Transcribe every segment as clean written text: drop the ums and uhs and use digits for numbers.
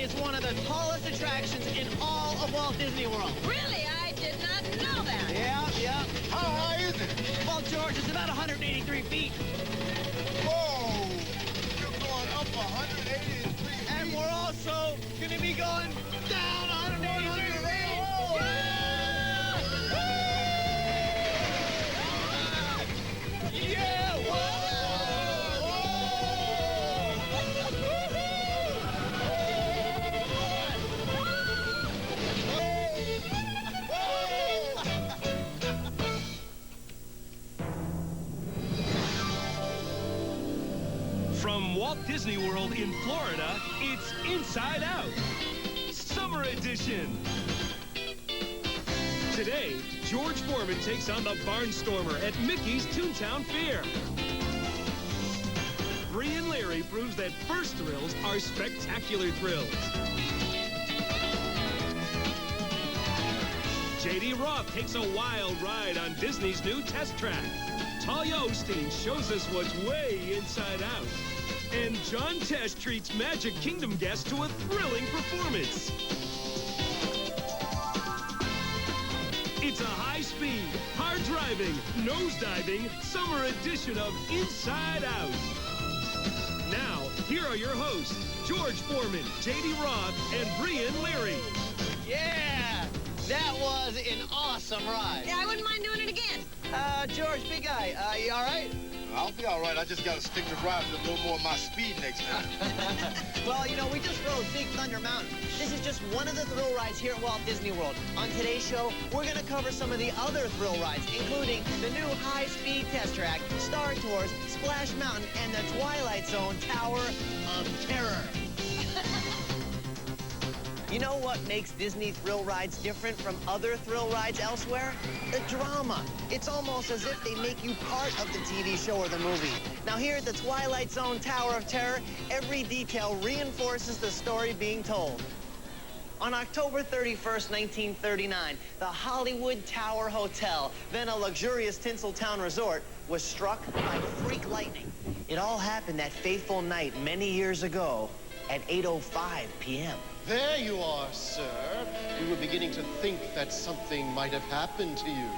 is one of the tallest attractions in all of Walt Disney World. Really? I did not know that. Yeah. How high is it? Well, George, it's about 183 feet. Whoa! You're going up 183 feet. And we're also going to be going down 183 feet. Yeah! From Walt Disney World in Florida, it's Inside Out, Summer Edition. Today, George Foreman takes on the Barnstormer at Mickey's Toontown Fair. Bree and Larry proves that first thrills are spectacular thrills. J.D. Roth takes a wild ride on Disney's new test track. Talia Osteen shows us what's way inside out. And John Tesh treats Magic Kingdom guests to a thrilling performance. It's a high-speed, hard-driving, nose-diving summer edition of Inside Out. Now, here are your hosts, George Foreman, J.D. Roth, and Bree and Larry. Yeah! That was an awesome ride. Yeah, I wouldn't mind doing it again. George, big guy, you all right? I'll be all right. I just got to stick to driving a little more of my speed next time. Well, you know, we just rode Big Thunder Mountain. This is just one of the thrill rides here at Walt Disney World. On today's show, we're going to cover some of the other thrill rides, including the new high-speed test track, Star Tours, Splash Mountain, and the Twilight Zone Tower of Terror. You know what makes Disney thrill rides different from other thrill rides elsewhere? The drama. It's almost as if they make you part of the TV show or the movie. Now here at the Twilight Zone Tower of Terror, every detail reinforces the story being told. On October 31st, 1939, the Hollywood Tower Hotel, then a luxurious Tinseltown resort, was struck by freak lightning. It all happened that fateful night many years ago at 8:05 p.m. There you are, sir. We were beginning to think that something might have happened to you.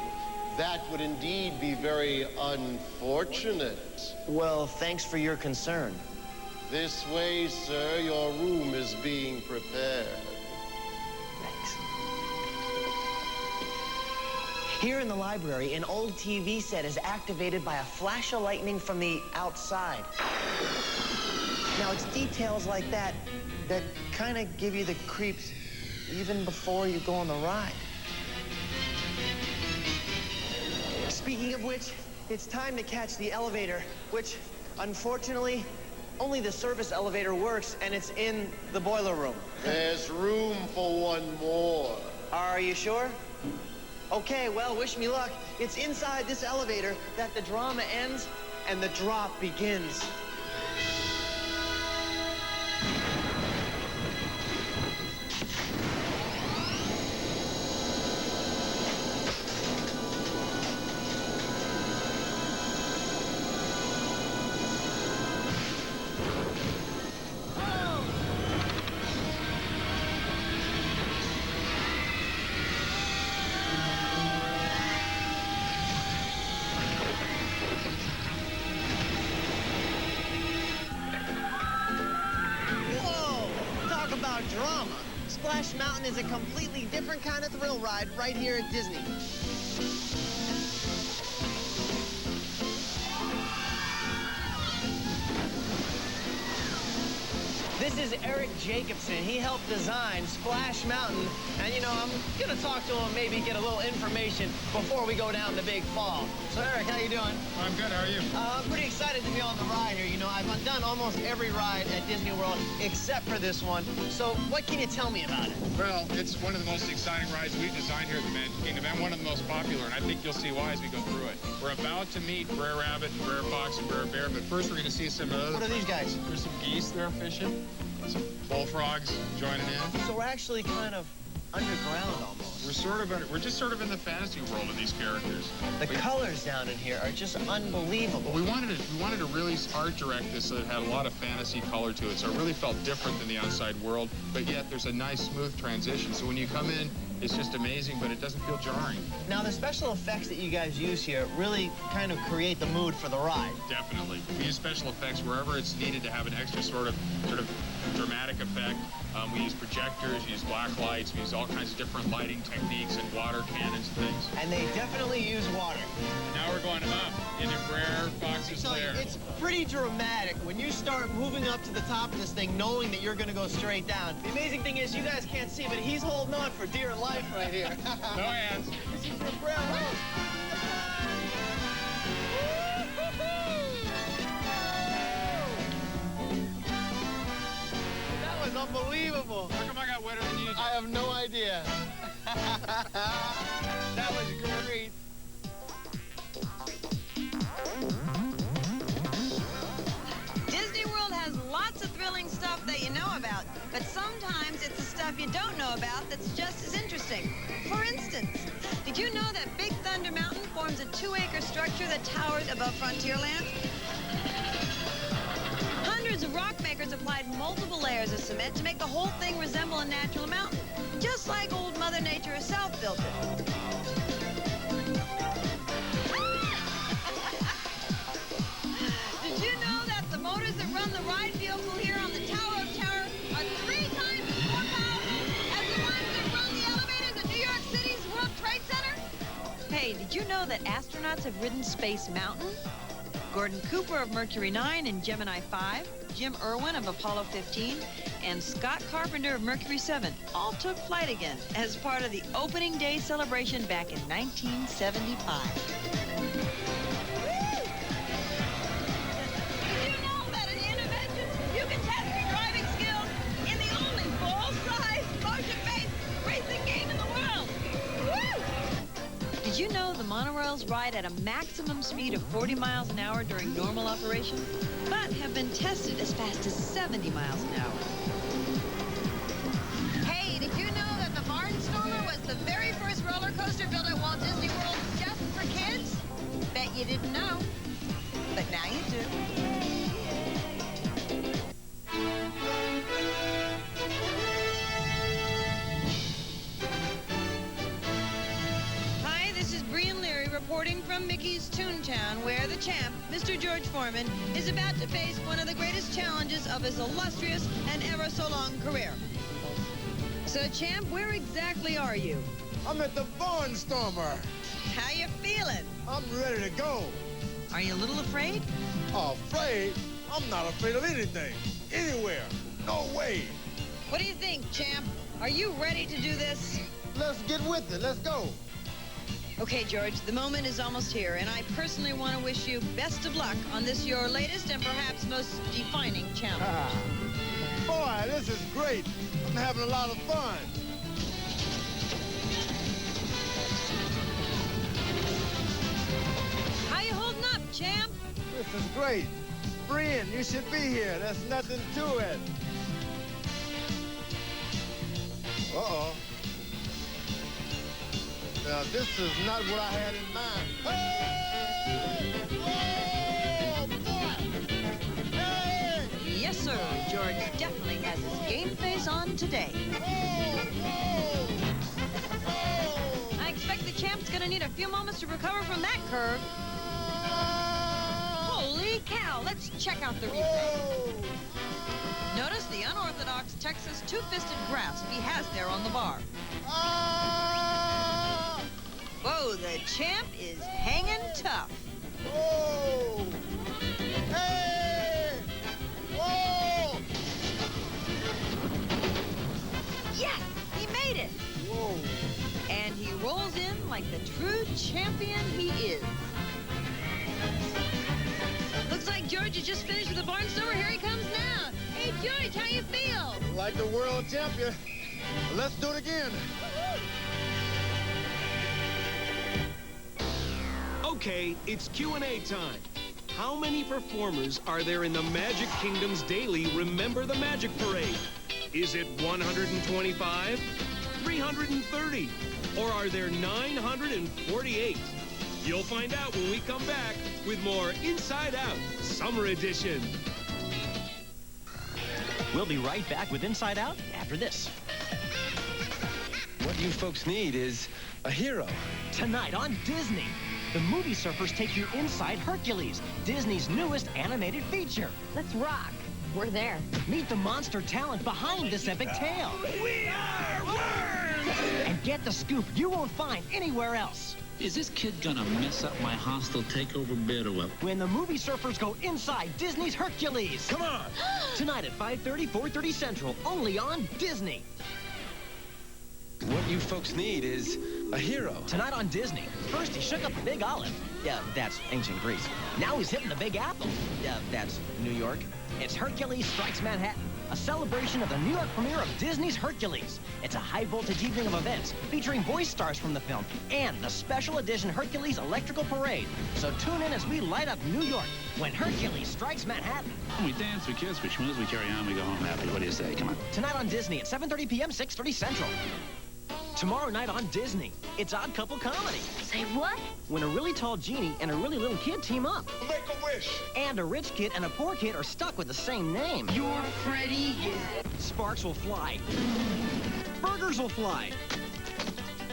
That would indeed be very unfortunate. Well, thanks for your concern. This way, sir, your room is being prepared. Thanks. Here in the library, an old TV set is activated by a flash of lightning from the outside. Now, it's details like that that kind of give you the creeps even before you go on the ride. Speaking of which, it's time to catch the elevator, which, unfortunately, only the service elevator works, and it's in the boiler room. There's room for one more. Are you sure? Okay, well, wish me luck. It's inside this elevator that the drama ends and the drop begins. About drama. Splash Mountain is a completely different kind of thrill ride right here at Disney. This is Eric Jacobson. He helped design Splash Mountain. And, you know, I'm going to talk to him, maybe get a little information before we go down the big fall. So, Eric, how you doing? I'm good. How are you? I'm pretty excited to be on the ride here. You know, I've done almost every ride at Disney World except for this one. So what can you tell me about it? Well, it's one of the most exciting rides we've designed here at the Magic Kingdom, and one of the most popular, and I think you'll see why as we go through it. We're about to meet Brer Rabbit, and Brer Fox, and Brer Bear, but first we're going to see some of What are these guys? There's some geese there fishing, some bullfrogs joining in. So we're actually kind of underground almost. We're just sort of in the fantasy world of these characters. The colors down in here are just unbelievable. We wanted to really art direct this so it had a lot of fantasy color to it, so it really felt different than the outside world, but yet there's a nice smooth transition. So when you come in, it's just amazing, but it doesn't feel jarring. Now, the special effects that you guys use here really kind of create the mood for the ride. Definitely. We use special effects wherever it's needed to have an extra sort of dramatic effect. We use projectors, we use black lights, we use all kinds of different lighting techniques and water cannons and things. And they definitely use water. Now we're going up into Brer Fox's lair. It's pretty dramatic when you start moving up to the top of this thing knowing that you're going to go straight down. The amazing thing is you guys can't see, but he's holding on for dear life right here. No hands. This is for Brer Fox. That was unbelievable. How come I got wetter than you? I have no idea. That was great. Disney World has lots of thrilling stuff that you know about, but sometimes it's the stuff you don't know about that's just as interesting. For instance, did you know that Big Thunder Mountain forms a 2-acre structure that towers above Frontierland? Hundreds of rock makers applied multiple layers of cement to make the whole thing resemble a natural mountain, just like old Mother Nature herself built it. Did you know that the motors that run the ride vehicle here on the Tower of Terror are 3 times more powerful as the ones that run the elevators at New York City's World Trade Center? Hey, did you know that astronauts have ridden Space Mountain? Gordon Cooper of Mercury 9 and Gemini 5, Jim Irwin of Apollo 15, and Scott Carpenter of Mercury 7 all took flight again as part of the opening day celebration back in 1975. Did you know that at Intervention you can test your driving skills in the only full-size, motion-based racing game in the world? Woo! Did you know the monorails ride at a maximum speed of 40 miles an hour during normal operation, but have been tested as fast as 70 miles an hour? Hey, did you know that the Barnstormer was the very first roller coaster built at Walt Disney World just for kids? Bet you didn't know, but now you do. Hi, this is Brian Leary reporting from Mickey's Toontown, where the champ, Mr. George Foreman, is about to face one of the greatest challenges of his illustrious and ever so long career. So, champ, where exactly are you? I'm at the Barnstormer. How you feeling? I'm ready to go. Are you a little afraid? Afraid? I'm not afraid of anything. Anywhere. No way. What do you think, champ? Are you ready to do this? Let's get with it. Let's go. Okay, George, the moment is almost here, and I personally want to wish you best of luck on this, your latest and perhaps most defining challenge. Boy, this is great. I'm having a lot of fun. How you holding up, champ? This is great. Brian, you should be here. There's nothing to it. Uh-oh. Now, this is not what I had in mind. Hey! Oh, boy! Hey! Yes, sir. George definitely has his game face on today. I expect the champ's gonna need a few moments to recover from that curve. Holy cow, let's check out the replay. Notice the unorthodox Texas two-fisted grasp he has there on the bar. Whoa, the champ is hanging tough. Whoa! Hey! Whoa! Yes, he made it. Whoa! And he rolls in like the true champion he is. Looks like George has just finished with the Barnstormer. Here he comes now. Hey, George, how you feel? Like the world champion. Let's do it again. Okay, it's Q&A time. How many performers are there in the Magic Kingdom's daily Remember the Magic Parade? Is it 125, 330? Or are there 948? You'll find out when we come back with more Inside Out Summer Edition. We'll be right back with Inside Out after this. What you folks need is a hero. Tonight on Disney, the movie surfers take you inside Hercules, Disney's newest animated feature. Let's rock. We're there. Meet the monster talent behind this epic tale. We are worms! And get the scoop you won't find anywhere else. Is this kid gonna mess up my hostile takeover bid or what? When the movie surfers go inside Disney's Hercules. Come on! Tonight at 5:30, 4:30 Central, only on Disney. What you folks need is a hero. Tonight on Disney. First, he shook up the Big Olive. Yeah, that's ancient Greece. Now he's hitting the Big Apple. Yeah, that's New York. It's Hercules Strikes Manhattan, a celebration of the New York premiere of Disney's Hercules. It's a high-voltage evening of events featuring voice stars from the film and the special edition Hercules Electrical Parade. So tune in as we light up New York when Hercules Strikes Manhattan. We dance, we kiss, we schmooze, we carry on, we go home happy. What do you say? Come on. Tonight on Disney at 7:30 p.m., 6:30 Central. Tomorrow night on Disney, it's Odd Couple Comedy. Say what? When a really tall genie and a really little kid team up. Make a wish. And a rich kid and a poor kid are stuck with the same name. You're Freddy. Sparks will fly. Burgers will fly.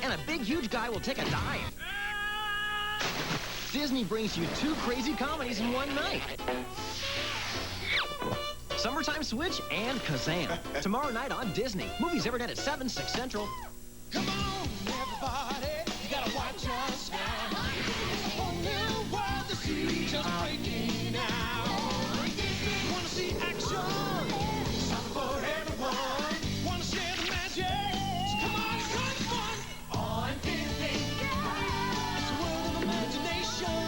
And a big, huge guy will take a dive. Disney brings you two crazy comedies in one night. Summertime Switch and Kazam. Tomorrow night on Disney. Movies every night at 7, 6 Central. Come on, everybody. You gotta watch us now. It's a whole new world to see, just breaking out. Wanna see action? Something for everyone. Wanna share the magic? So come on, it's kind of fun. On Disney. It's a world of imagination.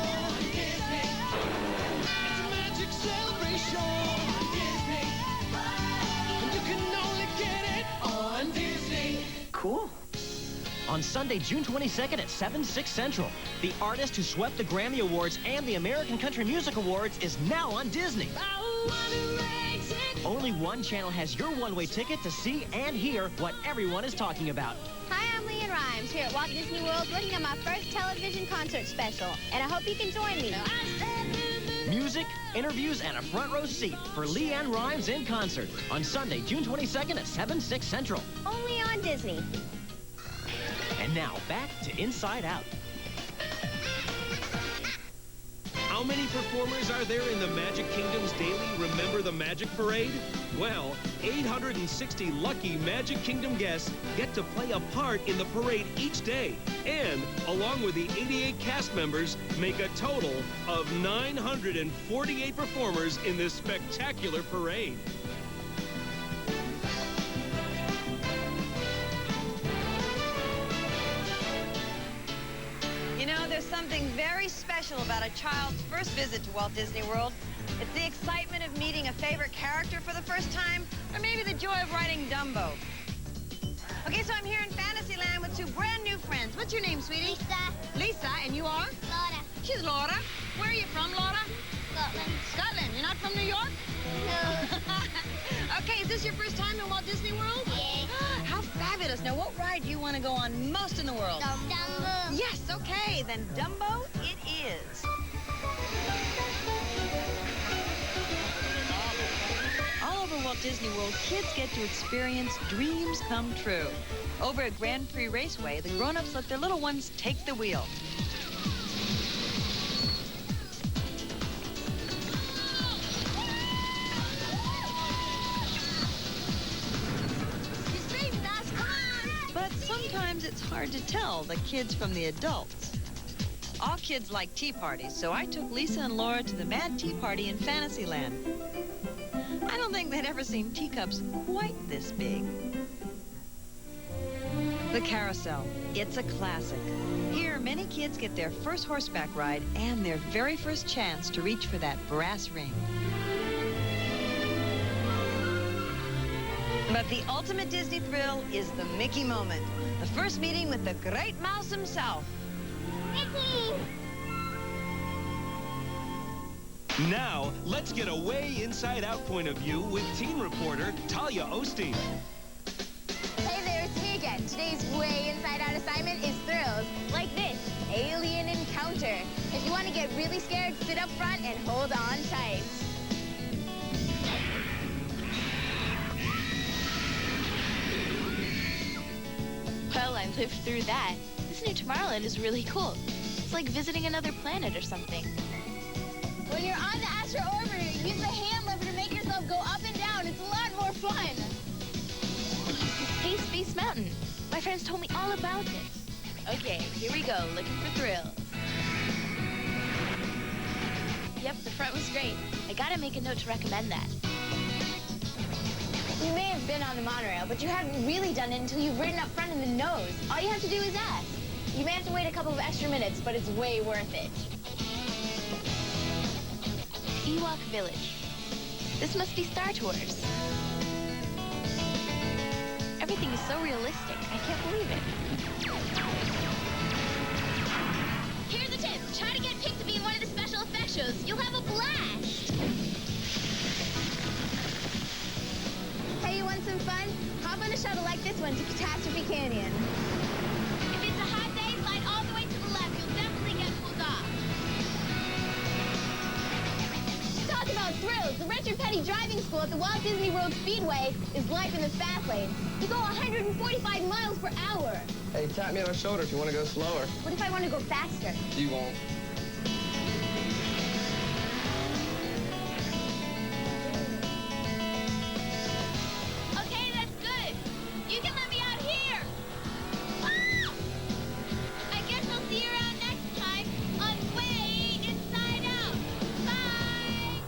Disney. It's a magic celebration. Disney. And you can only get it on Disney. Cool. On Sunday, June 22nd at 7, 6 Central, the artist who swept the Grammy Awards and the American Country Music Awards is now on Disney. Only one channel has your one-way ticket to see and hear what everyone is talking about. Hi, I'm Leanne Rhymes here at Walt Disney World working on my first television concert special, and I hope you can join me. Music, interviews, and a front row seat for Leanne Rhymes in concert on Sunday, June 22nd at 7, 6 Central. Only on Disney. And now, back to Inside Out. How many performers are there in the Magic Kingdom's daily Remember the Magic Parade? Well, 860 lucky Magic Kingdom guests get to play a part in the parade each day. And, along with the 88 cast members, make a total of 948 performers in this spectacular parade. You know, there's something very special about a child's first visit to Walt Disney World. It's the excitement of meeting a favorite character for the first time, or maybe the joy of riding Dumbo. Okay, so I'm here in Fantasyland with two brand new friends. What's your name, sweetie? Lisa. Lisa, and you are? Laura. She's Laura. Where are you from, Laura? Scotland. Scotland. You're not from New York? No. Okay, is this your first time in Walt Disney World? Yes. How fabulous. Now, what ride do you want to go on most in the world? Dumbo. Yes, okay, then Dumbo it is. All over Walt Disney World, kids get to experience dreams come true. Over at Grand Prix Raceway, the grown-ups let their little ones take the wheel. He's beating us, come on! But sometimes it's hard to tell the kids from the adults. All kids like tea parties, so I took Lisa and Laura to the Mad Tea Party in Fantasyland. I don't think they'd ever seen teacups quite this big. The Carousel. It's a classic. Here, many kids get their first horseback ride and their very first chance to reach for that brass ring. But the ultimate Disney thrill is the Mickey moment. The first meeting with the great mouse himself. Mickey. Now, let's get a way inside-out point of view with teen reporter Talia Osteen. Hey there, it's me again. Today's get really scared, sit up front and hold on tight. Well, I lived through that. This new Tomorrowland is really cool. It's like visiting another planet or something. When you're on the Astro Orbiter, use the hand lever to make yourself go up and down. It's a lot more fun. Hey, Space Mountain. My friends told me all about this. Okay, here we go, looking for thrills. Yep, the front was great. I gotta make a note to recommend that. You may have been on the monorail, but you haven't really done it until you've ridden up front in the nose. All you have to do is ask. You may have to wait a couple of extra minutes, but it's way worth it. Ewok Village. This must be Star Tours. Everything is so realistic. I can't believe it. Here's a tip. Try to get picked to be in one of the special effects shows. You'll have a blast. Hey, you want some fun? Hop on a shuttle like this one to Catastrophe Canyon. If it's a hot day, slide all the way to the left. You'll definitely get pulled off. Talk about thrills. The Richard Petty Driving School at the Walt Disney World Speedway is life in the fast lane. You go 145 miles per hour. Hey, tap me on the shoulder if you want to go slower. What if I want to go faster? You won't. Okay, that's good. You can let me out here. Ah! I guess I'll see you around next time on Way Inside Out. Bye.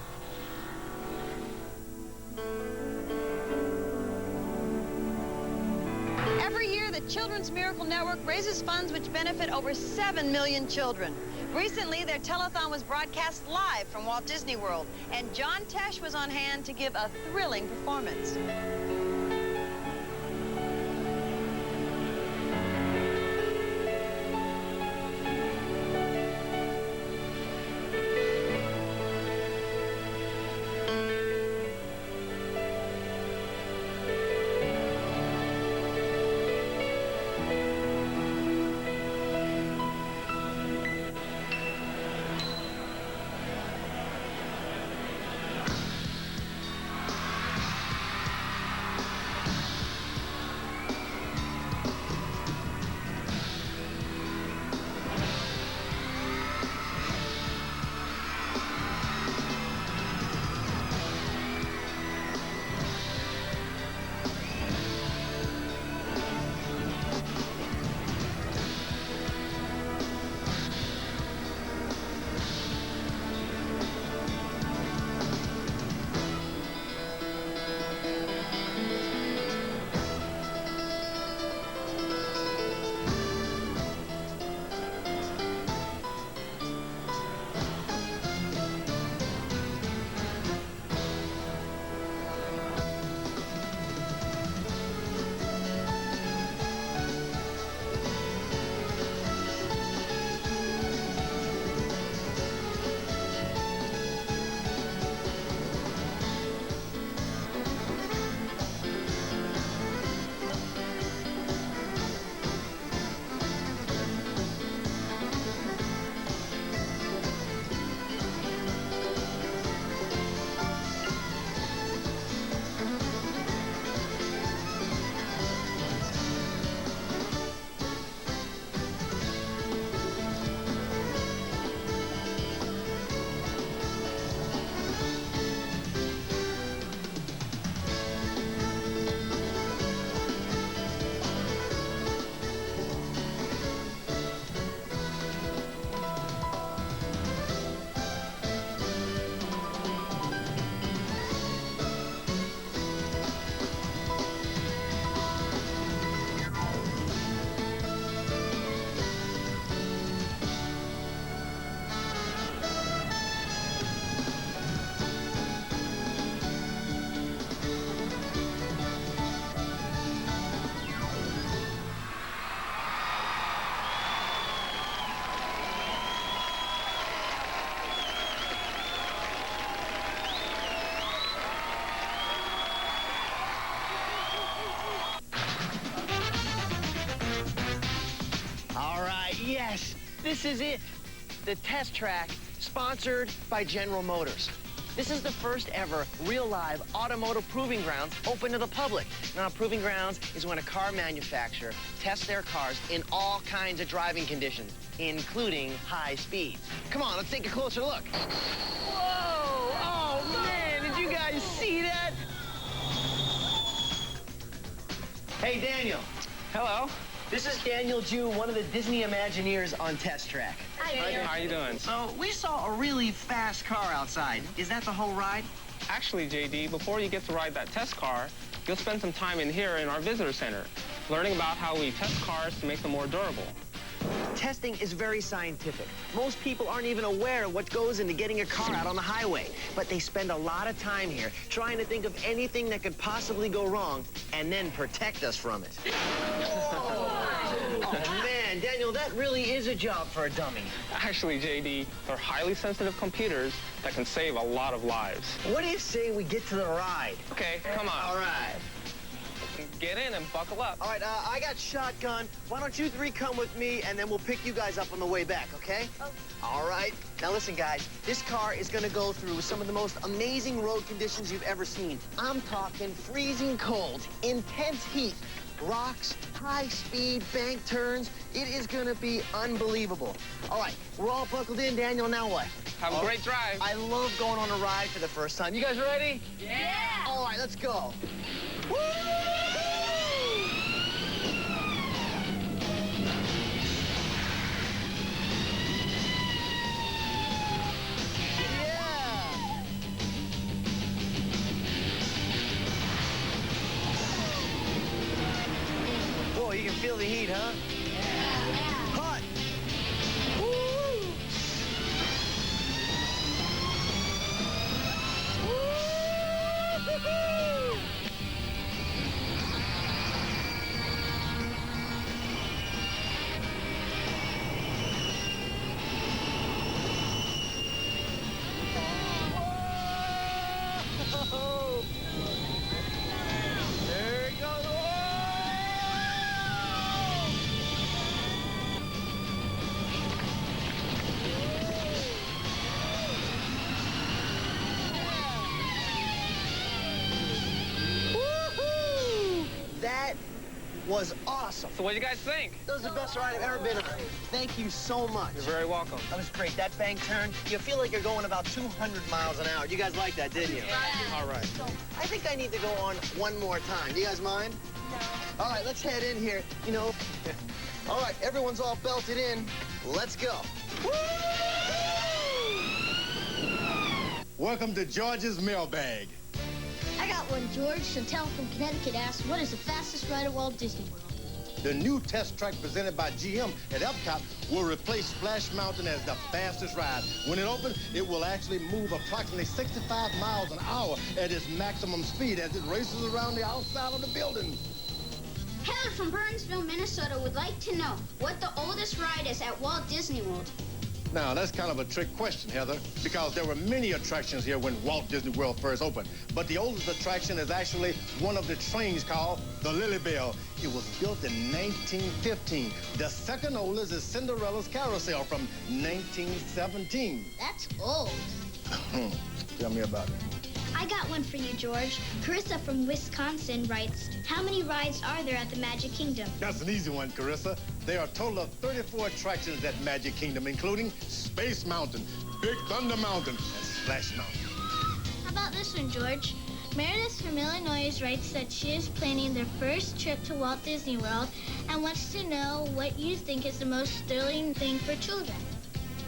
Every year, the Children's Miracle Network raises funds which benefit over 7 million children. Recently, their telethon was broadcast live from Walt Disney World, and John Tesh was on hand to give a thrilling performance. Yes, this is it. The test track sponsored by General Motors. This is the first ever real live automotive proving grounds open to the public. Now, proving grounds is when a car manufacturer tests their cars in all kinds of driving conditions, including high speeds. Come on, let's take a closer look. Whoa! Oh, man, did you guys see that? Hey, Daniel. Hello. This is Daniel Jew, one of the Disney Imagineers on Test Track. How you doing? So, we saw a really fast car outside. Is that the whole ride? Actually, JD, before you get to ride that test car, you'll spend some time in here in our visitor center, learning about how we test cars to make them more durable. Testing is very scientific. Most people aren't even aware of what goes into getting a car out on the highway. But they spend a lot of time here trying to think of anything that could possibly go wrong and then protect us from it. Oh, man, Daniel, that really is a job for a dummy. Actually, JD, they're highly sensitive computers that can save a lot of lives. What do you say we get to the ride? Okay, come on. All right. Get in and buckle up. All right, I got shotgun. Why don't you three come with me, and then we'll pick you guys up on the way back, okay? Okay. All right. Now, listen, guys. This car is going to go through some of the most amazing road conditions you've ever seen. I'm talking freezing cold, intense heat, rocks, high-speed bank turns. It is going to be unbelievable. All right, we're all buckled in. Daniel, now what? Have a great drive. I love going on a ride for the first time. You guys ready? Yeah! All right, let's go. Woo! Boy, you can feel the heat, huh? Yeah. Hot. Woo! Woo! Whoa! There you go. Woohoo! That was awesome. So what do you guys think? That was the best ride I've ever been on. Thank you so much. You're very welcome. That was great. That bank turn, you feel like you're going about 200 miles an hour. You guys like that, didn't you? Yeah. All right. I think I need to go on one more time. Do you guys mind? No. All right, let's head in here. You know. All right, everyone's all belted in. Let's go. Welcome to George's Mailbag. I got one, George. Chantel from Connecticut asked, what is the fastest ride at Walt Disney World? The new test track presented by GM at Epcot will replace Splash Mountain as the fastest ride. When it opens, it will actually move approximately 65 miles an hour at its maximum speed as it races around the outside of the building. Heather from Burnsville, Minnesota would like to know what the oldest ride is at Walt Disney World. Now, that's kind of a trick question, Heather, because there were many attractions here when Walt Disney World first opened. But the oldest attraction is actually one of the trains called the Lily Bell. It was built in 1915. The second oldest is Cinderella's Carousel from 1917. That's old. Tell me about it. I got one for you, George. Carissa from Wisconsin writes, how many rides are there at the Magic Kingdom? That's an easy one, Carissa. There are a total of 34 attractions at Magic Kingdom, including Space Mountain, Big Thunder Mountain, and Splash Mountain. How about this one, George? Meredith from Illinois writes that she is planning their first trip to Walt Disney World and wants to know what you think is the most thrilling thing for children.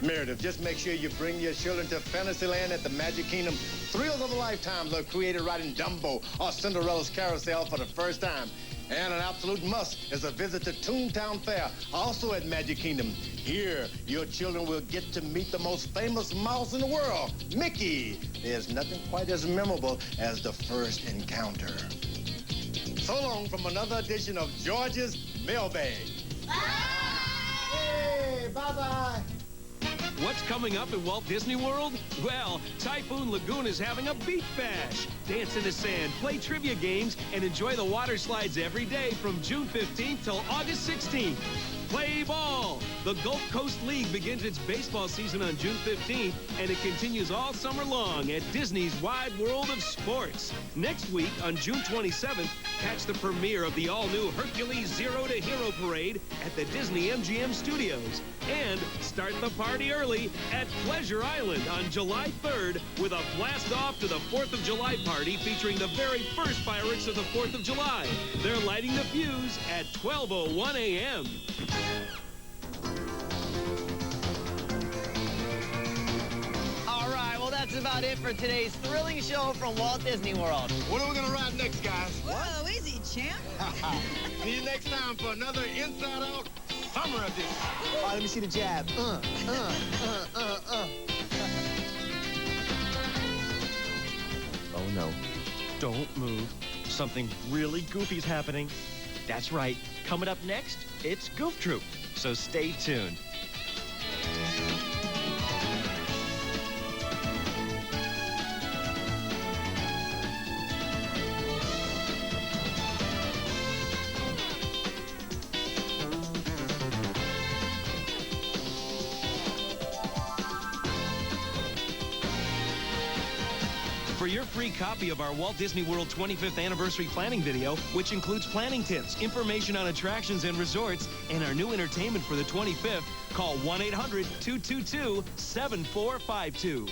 Meredith, just make sure you bring your children to Fantasyland at the Magic Kingdom. Thrills of a lifetime are created riding Dumbo or Cinderella's Carousel for the first time. And an absolute must is a visit to Toontown Fair, also at Magic Kingdom. Here, your children will get to meet the most famous mouse in the world, Mickey. There's nothing quite as memorable as the first encounter. So long from another edition of George's Mailbag. Bye! Hey, bye-bye. What's coming up at Walt Disney World? Well, Typhoon Lagoon is having a beach bash. Dance in the sand, play trivia games, and enjoy the water slides every day from June 15th till August 16th. Play ball! The Gulf Coast League begins its baseball season on June 15th, and it continues all summer long at Disney's Wide World of Sports. Next week, on June 27th, catch the premiere of the all-new Hercules Zero to Hero Parade at the Disney MGM Studios. And start the party early at Pleasure Island on July 3rd with a blast-off to the 4th of July party featuring the very first fireworks of the 4th of July. They're lighting the fuse at 12:01 a.m. All right, well, that's about it for today's thrilling show from Walt Disney World. What are we gonna ride next, guys? Whoa, easy, champ. See you next time for another Inside Out Summer Edition. All right, let me see the jab. Oh, no. Don't move. Something really goofy's happening. That's right. Coming up next, it's Goof Troop. So stay tuned. For your free copy of our Walt Disney World 25th Anniversary Planning video, which includes planning tips, information on attractions and resorts, and our new entertainment for the 25th, call 1-800-222-7452.